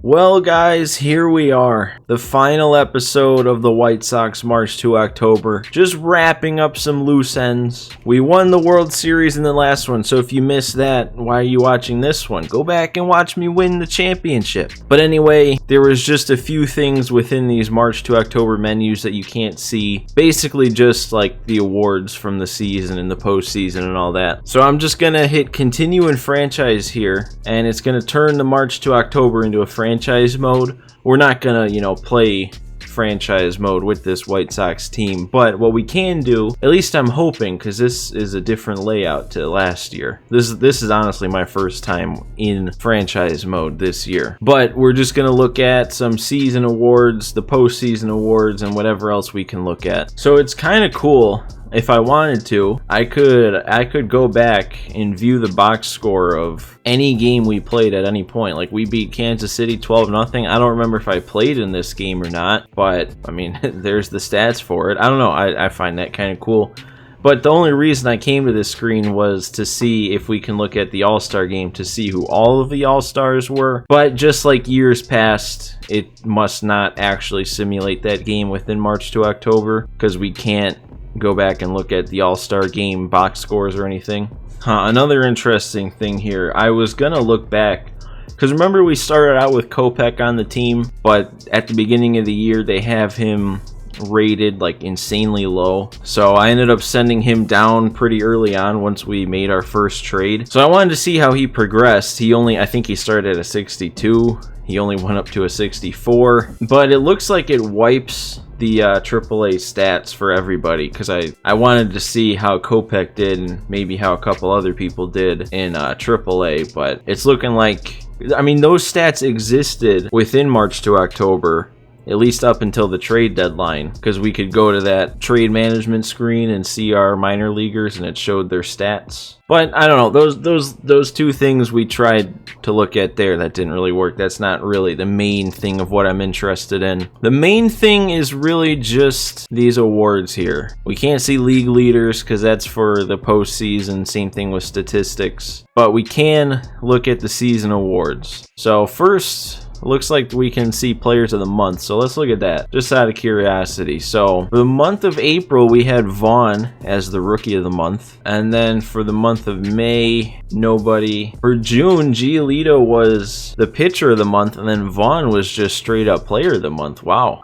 Well, guys, here we are. The final episode of the White Sox March to October. Just wrapping up some loose ends. We won the World Series in the last one, so if you missed that, why are you watching this one? Go back and watch me win the championship. But anyway, there was just a few things within these March to October menus that you can't see. Basically just like the awards from the season and the postseason and all that. So I'm just gonna hit continue and franchise here, and it's gonna turn the March to October into a franchise mode. We're not gonna, play franchise mode with this White Sox team, but what we can do, at least I'm hoping, because this is a different layout to last year. This is honestly my first time in franchise mode this year. But we're just gonna look at some season awards, the postseason awards, and whatever else we can look at. So it's kind of cool. If I wanted to, I could go back and view the box score of any game we played at any point. Like, we beat Kansas City 12-0. I don't remember if I played in this game or not, but I mean, there's the stats for it. I don't know. I find that kind of cool. But the only reason I came to this screen was to see if we can look at the All-Star game to see who all of the All-Stars were. But just like years past, it must not actually simulate that game within March to October, because we can't go back and look at the All-Star game box scores or anything. Another interesting thing here, I was gonna look back, because remember we started out with Kopech on the team, but at the beginning of the year they have him rated like insanely low, so I ended up sending him down pretty early on once we made our first trade. So I wanted to see how he progressed. I think he started at a 62. He only went up to a 64, but it looks like it wipes the AAA stats for everybody, because I wanted to see how Kopech did and maybe how a couple other people did in AAA, but it's looking like, I mean, those stats existed within March to October, at least up until the trade deadline, because we could go to that trade management screen and see our minor leaguers and it showed their stats. But I don't know, those two things we tried to look at there, that didn't really work. That's not really the main thing of what I'm interested in. The main thing is really just these awards here. We can't see league leaders because that's for the postseason, same thing with statistics. But we can look at the season awards. So first, looks like we can see players of the month, so let's look at that just out of curiosity. So for the month of April we had Vaughn as the rookie of the month, and then for the month of May, nobody. For June, Giolito was the pitcher of the month, and then Vaughn was just straight up player of the month. Wow,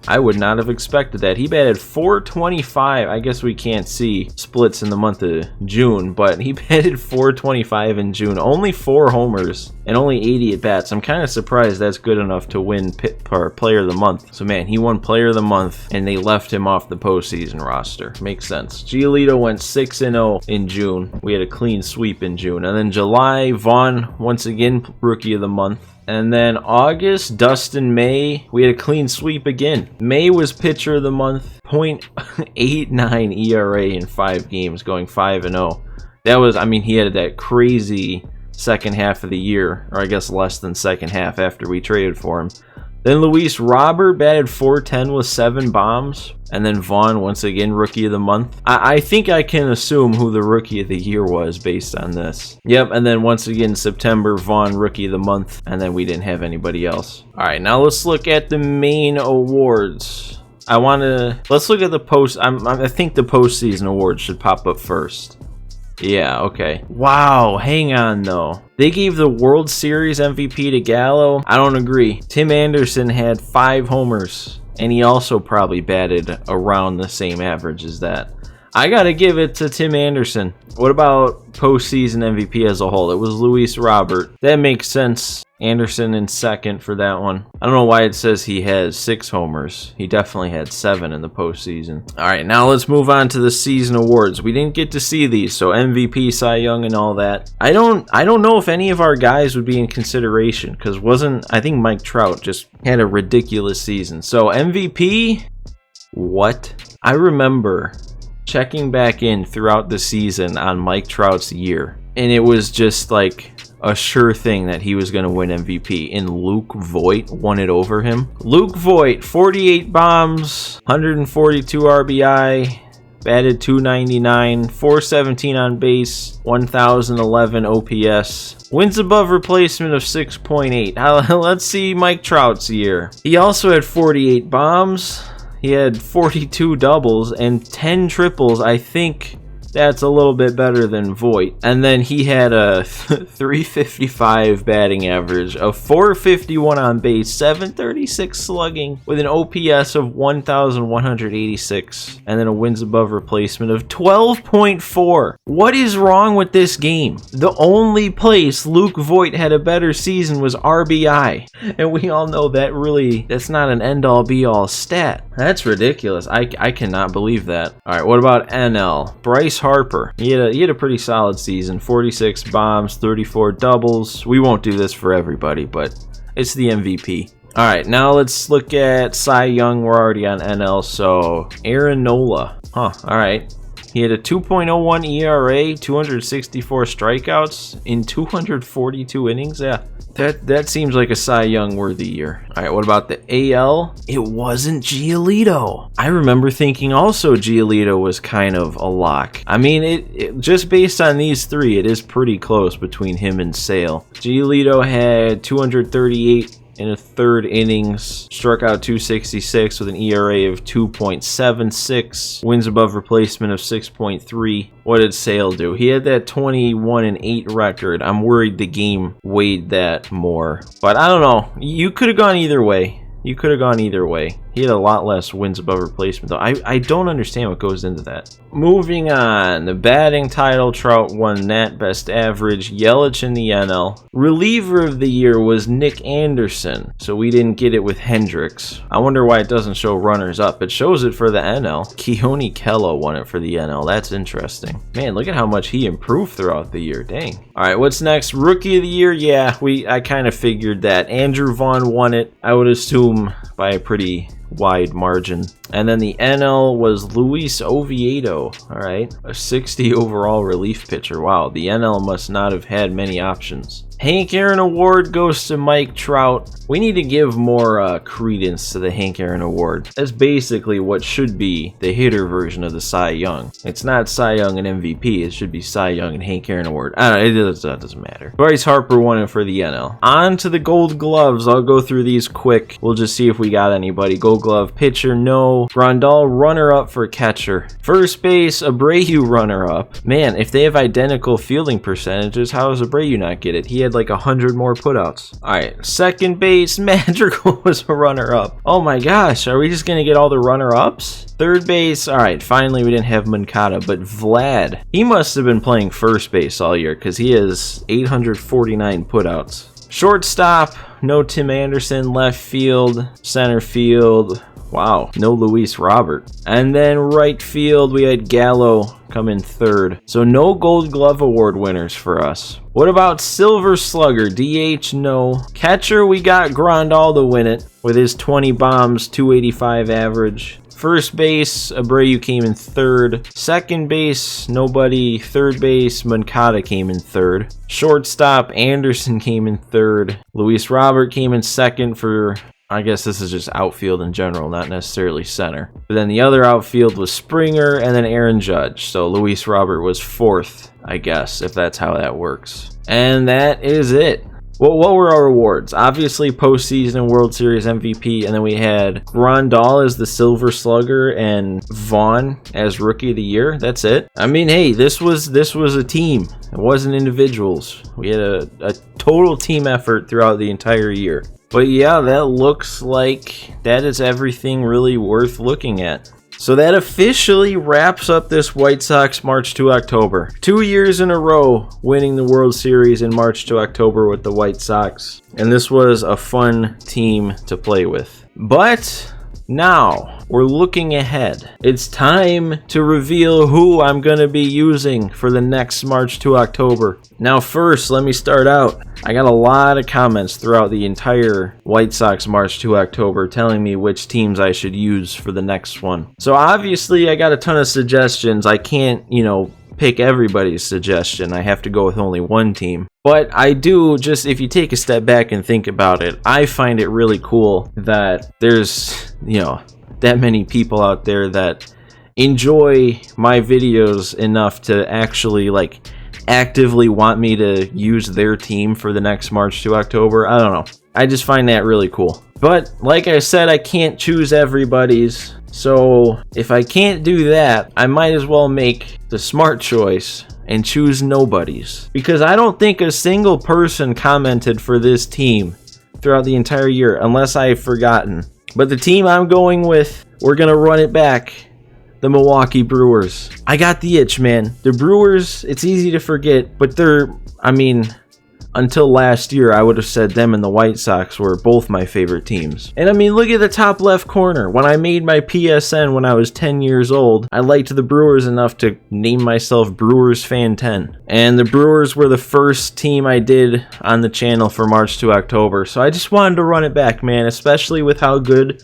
I would not have expected that. He batted .425. I guess we can't see splits in the month of June, but he batted .425 in June. Only 4 homers and only 80 at-bats. I'm kind of surprised that's good enough to win Player of the Month. So, man, he won Player of the Month, and they left him off the postseason roster. Makes sense. Giolito went 6-0 in June. We had a clean sweep in June. And then July, Vaughn, once again, Rookie of the Month. And then August, Dustin May, we had a clean sweep again. May was pitcher of the month, .89 ERA in 5 games, going 5-0. That was, I mean, he had that crazy second half of the year, or I guess less than second half after we traded for him. Then Luis Robert batted .410 with 7 bombs. And then Vaughn, once again, Rookie of the Month. I think I can assume who the Rookie of the Year was based on this. Yep, and then once again, September, Vaughn, Rookie of the Month. And then we didn't have anybody else. All right, now let's look at the main awards. Let's look at the I think the postseason awards should pop up first. Yeah, okay. Wow, hang on though. They gave the World Series MVP to Gallo. I don't agree. Tim Anderson had 5 homers, and he also probably batted around the same average as that. I gotta give it to Tim Anderson. What about postseason MVP as a whole? It was Luis Robert. That makes sense. Anderson in second for that one. I don't know why it says he has 6 homers. He definitely had 7 in the postseason. All right, now let's move on to the season awards. We didn't get to see these, so MVP, Cy Young, and all that. I don't know if any of our guys would be in consideration, because I think Mike Trout just had a ridiculous season. So MVP, what? I remember checking back in throughout the season on Mike Trout's year, and it was just like a sure thing that he was going to win MVP, and Luke Voit won it over him. Luke Voit, 48 bombs, 142 RBI, batted .299, .417 on base, 1,011 OPS. Wins above replacement of 6.8. Let's see Mike Trout's year. He also had 48 bombs. He had 42 doubles and 10 triples. I think that's a little bit better than Voit. And then he had a 355 batting average, a 451 on base, 736 slugging with an OPS of 1,186, and then a wins above replacement of 12.4. What is wrong with this game? The only place Luke Voit had a better season was RBI. And we all know that's not an end-all be-all stat. That's ridiculous. I cannot believe that. All right, what about NL? Bryce Harper. He had a pretty solid season. 46 bombs, 34 doubles. We won't do this for everybody, but it's the MVP. All right, now let's look at Cy Young. We're already on NL, so Aaron Nola. All right. He had a 2.01 ERA, 264 strikeouts in 242 innings. Yeah, that seems like a Cy Young worthy year. All right, what about the AL? It wasn't Giolito. I remember thinking also Giolito was kind of a lock. I mean, it just based on these three, it is pretty close between him and Sale. Giolito had 238 in a third innings, struck out 266 with an ERA of 2.76, wins above replacement of 6.3. What did Sale do? He had that 21-8 record. I'm worried the game weighed that more, but I don't know. You could have gone either way. He had a lot less wins above replacement, though. I don't understand what goes into that. Moving on, the batting title, Trout won that, best average, Yelich in the NL. Reliever of the year was Nick Anderson, so we didn't get it with Hendricks. I wonder why it doesn't show runners up. It shows it for the NL. Keone Kela won it for the NL. That's interesting. Man, look at how much he improved throughout the year. Dang. All right, what's next? Rookie of the year? Yeah, I kind of figured that. Andrew Vaughn won it, I would assume, by a pretty wide margin. And then the NL was Luis Oviedo. All right, a 60 overall relief pitcher. Wow, the NL must not have had many options. Hank Aaron Award goes to Mike Trout. We need to give more credence to the Hank Aaron Award. That's basically what should be the hitter version of the Cy Young. It's not Cy Young and MVP. It should be Cy Young and Hank Aaron Award. I don't know, that doesn't matter. Bryce Harper won it for the NL. On to the Gold Gloves. I'll go through these quick. We'll just see if we got anybody. Gold Glove pitcher, no. Grandal runner-up for catcher. First base, Abreu runner-up. Man, if they have identical fielding percentages, how does Abreu not get it? He had like 100 more putouts. All right, second base, Madrigal was a runner-up. Oh my gosh, are we just gonna get all the runner-ups? Third base, all right, finally we didn't have Moncada, but Vlad, he must have been playing first base all year because he has 849 putouts. Shortstop, no Tim Anderson. Left field, center field, wow, no Luis Robert. And then right field, we had Gallo come in third. So no Gold Glove Award winners for us. What about Silver Slugger? DH, no. Catcher, we got Grandal to win it with his 20 bombs, 285 average. First base, Abreu came in third. Second base, nobody. Third base, Moncada came in third. Shortstop, Anderson came in third. Luis Robert came in second for, I guess this is just outfield in general, not necessarily center. But then the other outfield was Springer and then Aaron Judge. So Luis Robert was fourth, I guess, if that's how that works. And that is it. Well, what were our awards? Obviously, postseason World Series MVP, and then we had Grandal as the Silver Slugger and Vaughn as Rookie of the Year. That's it. I mean, hey, this was a team. It wasn't individuals. We had a total team effort throughout the entire year. But yeah, that looks like that is everything really worth looking at. So that officially wraps up this White Sox March to October. 2 years in a row winning the World Series in March to October with the White Sox. And this was a fun team to play with. But now we're looking ahead. It's time to reveal who I'm going to be using for the next March to October. Now first, let me start out. I got a lot of comments throughout the entire White Sox March to October telling me which teams I should use for the next one. So obviously I got a ton of suggestions. I can't, pick everybody's suggestion. I have to go with only one team. But I do, just if you take a step back and think about it, I find it really cool that there's, that many people out there that enjoy my videos enough to actually like actively want me to use their team for the next March to October. I don't know. I just find that really cool. But like I said, I can't choose everybody's. So if I can't do that, I might as well make the smart choice and choose nobody's. Because I don't think a single person commented for this team throughout the entire year, unless I've forgotten. But the team I'm going with, we're going to run it back. The Milwaukee Brewers. I got the itch, man. The Brewers, it's easy to forget, but until last year, I would have said them and the White Sox were both my favorite teams. And look at the top left corner. When I made my PSN when I was 10 years old, I liked the Brewers enough to name myself Brewers Fan 10. And the Brewers were the first team I did on the channel for March to October. So I just wanted to run it back, man, especially with how good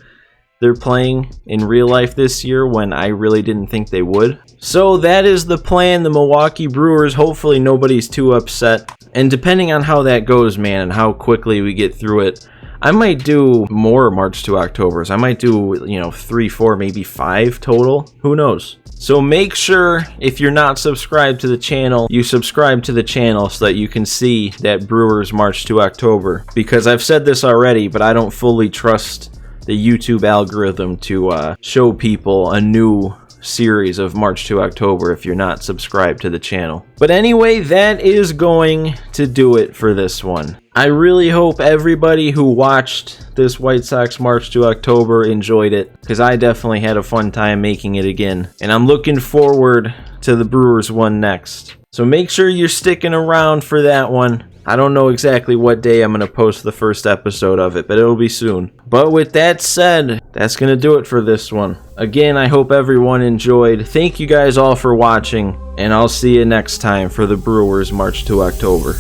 they're playing in real life this year when I really didn't think they would. So that is the plan, the Milwaukee Brewers. Hopefully nobody's too upset. And depending on how that goes, man, and how quickly we get through it, I might do more March to Octobers. I might do, 3, 4, maybe 5 total. Who knows? So make sure, if you're not subscribed to the channel, you subscribe to the channel so that you can see that Brewers March to October. Because I've said this already, but I don't fully trust the YouTube algorithm to show people a new series of March to October if you're not subscribed to the channel. But anyway, that is going to do it for this one. I really hope everybody who watched this White Sox March to October enjoyed it, because I definitely had a fun time making it again. And I'm looking forward to the Brewers one next. So make sure you're sticking around for that one. I don't know exactly what day I'm going to post the first episode of it, but it'll be soon. But with that said, that's going to do it for this one. Again, I hope everyone enjoyed. Thank you guys all for watching, and I'll see you next time for the Brewers March to October.